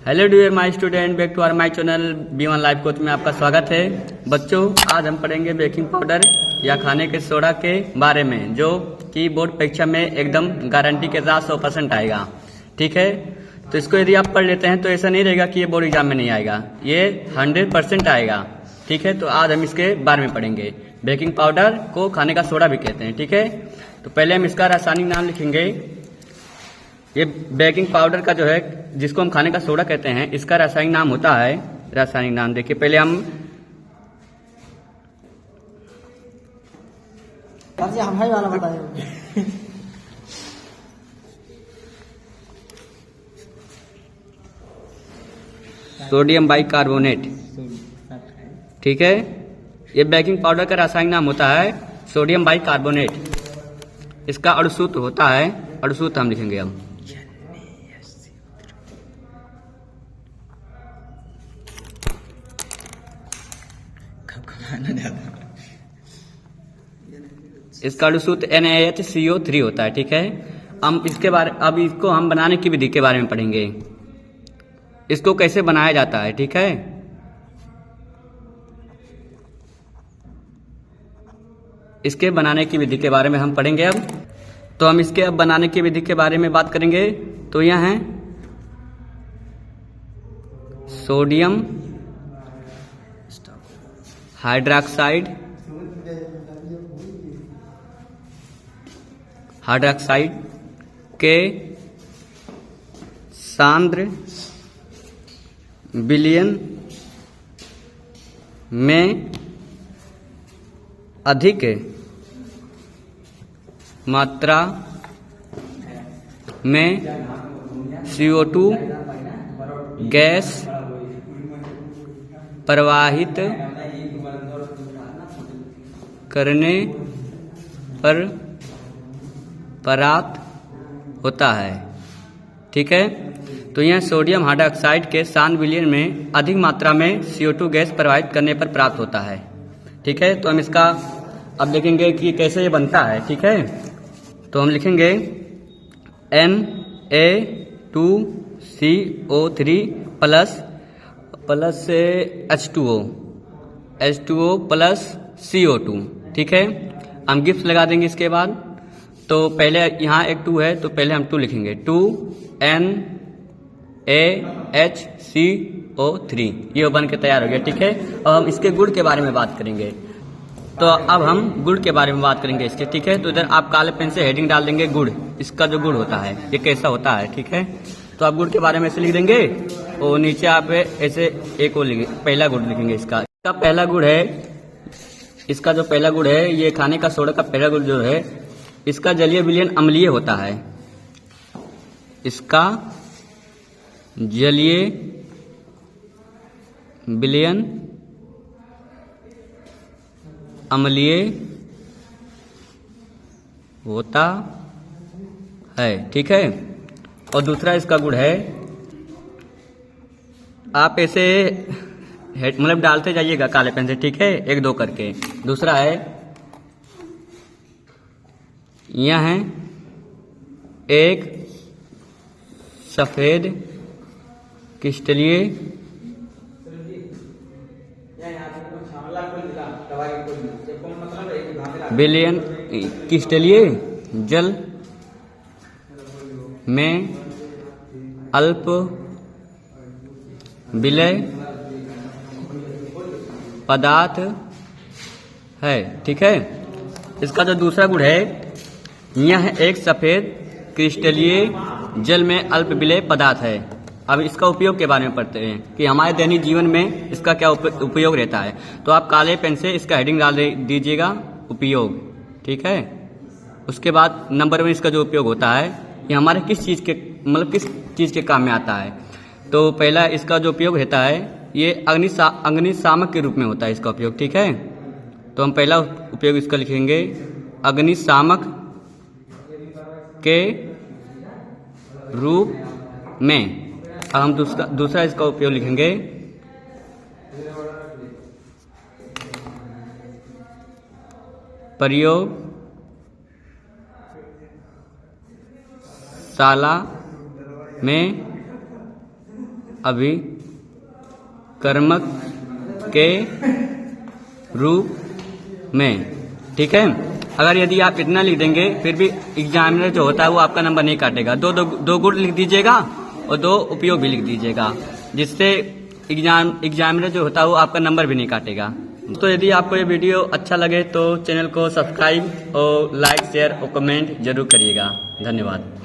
Hello dear my student, back to our my channel B1 life coach में आपका स्वागत है। बच्चों, आज हम पढ़ेंगे बेकिंग पाउडर या खाने के सोडा के बारे में, जो कि बोर्ड परीक्षा में एकदम गारंटी के साथ 100% आएगा। ठीक है, तो इसको यदि आप पढ़ लेते हैं तो ऐसा नहीं रहेगा कि ये बोर्ड एग्जाम में नहीं आएगा, ये 100% आएगा। ठीक है, तो आज हम इसके बारे में पढ़ेंगे। बेकिंग पाउडर को खाने का सोडा भी कहते हैं। ठीक है, तो पहले हम इसका रासायनिक नाम लिखेंगे। ये बेकिंग पाउडर का जो है, जिसको हम खाने का सोडा कहते हैं, इसका रासायनिक नाम होता है, रासायनिक नाम देखिए पहले हम हमारी वाला बताए। Sodium bicarbonate. ठीक है, ये बेकिंग पाउडर का रासायनिक नाम होता है सोडियम बाइकार्बोनेट। इसका अणुसूत्र होता है, अणुसूत्र हम लिखेंगे हम इसका अणुसूत्र NaHCO3 होता है। ठीक है, हम इसके बारे अब इसको हम बनाने की विधि के बारे में पढ़ेंगे, इसको कैसे बनाया जाता है। ठीक है, इसके बनाने की विधि के बारे में हम पढ़ेंगे। अब तो हम इसके अब बनाने की विधि के बारे में बात करेंगे। तो यह है सोडियम हाइड्रोक्साइड के सांद्र विलयन में अधिक मात्रा में CO2 गैस प्रवाहित करने पर प्राप्त होता है। ठीक है, तो यह सोडियम हाइड्रोक्साइड के सांद्र विलयन में अधिक मात्रा में CO2 गैस प्रवाहित करने पर प्राप्त होता है। ठीक है, तो हम इसका अब देखेंगे कि कैसे ये बनता है। ठीक है, तो हम लिखेंगे Na2CO3 प्लस से H2O प्लस CO2। ठीक है, हम गिफ्ट लगा देंगे इसके बाद। तो पहले यहाँ एक 2 है, तो पहले हम 2 लिखेंगे, 2NaHCO3, ये बन के तैयार हो गया। ठीक है, अब हम इसके गुण के बारे में बात करेंगे। तो अब हम गुड़ के बारे में बात करेंगे इसके। ठीक है, तो इधर आप काले पेन से हेडिंग डाल देंगे गुड़, इसका जो गुड़ होता है ये कैसा होता है। ठीक है, तो आप गुड़ के बारे में ऐसे लिख देंगे और नीचे आप ऐसे एक और लिखेंगे, पहला गुड़ लिखेंगे। इसका पहला गुड़ है, इसका जो पहला गुड़ है, ये खाने का सोडा का पहला गुड़ जो है, इसका जलीय विलयन अम्लीय होता है। इसका जलीय विलयन अम्लीय होता है। ठीक है, और दूसरा इसका गुण है, आप ऐसे मतलब डालते जाइएगा काले पेन से। ठीक है, 1-2 करके। दूसरा है, यह है एक सफेद क्रिस्टलीय विलयन क्रिस्टलीय जल में अल्प विलय पदार्थ है। ठीक है, इसका जो दूसरा गुण है, यह एक सफेद क्रिस्टलीय जल में अल्प विलय पदार्थ है। अब इसका उपयोग के बारे में पढ़ते हैं कि हमारे दैनिक जीवन में इसका क्या उपयोग रहता है। तो आप काले पेन से इसका हेडिंग डाल दीजिएगा, उपयोग। ठीक है, उसके बाद नंबर 1 इसका जो उपयोग होता है, ये हमारे किस चीज़ के मतलब किस चीज़ के काम में आता है। तो पहला इसका जो उपयोग रहता है, ये अग्निशामक के रूप में होता है इसका उपयोग। ठीक है, तो हम पहला उपयोग इसका लिखेंगे अग्निशामक के रूप में। अब हम दूसरा इसका उपयोग लिखेंगे प्रयोगशाला में अभिकर्मक के रूप में। ठीक है। अगर यदि आप इतना लिख देंगे फिर भी एग्जामिनर जो होता है वो आपका नंबर नहीं काटेगा। दो गुण लिख दीजिएगा और 2 उपयोग भी लिख दीजिएगा, जिससे एग्जामिनर जो होता है वो आपका नंबर भी नहीं काटेगा। तो यदि आपको ये वीडियो अच्छा लगे तो चैनल को सब्सक्राइब और लाइक शेयर और कमेंट जरूर करिएगा। धन्यवाद।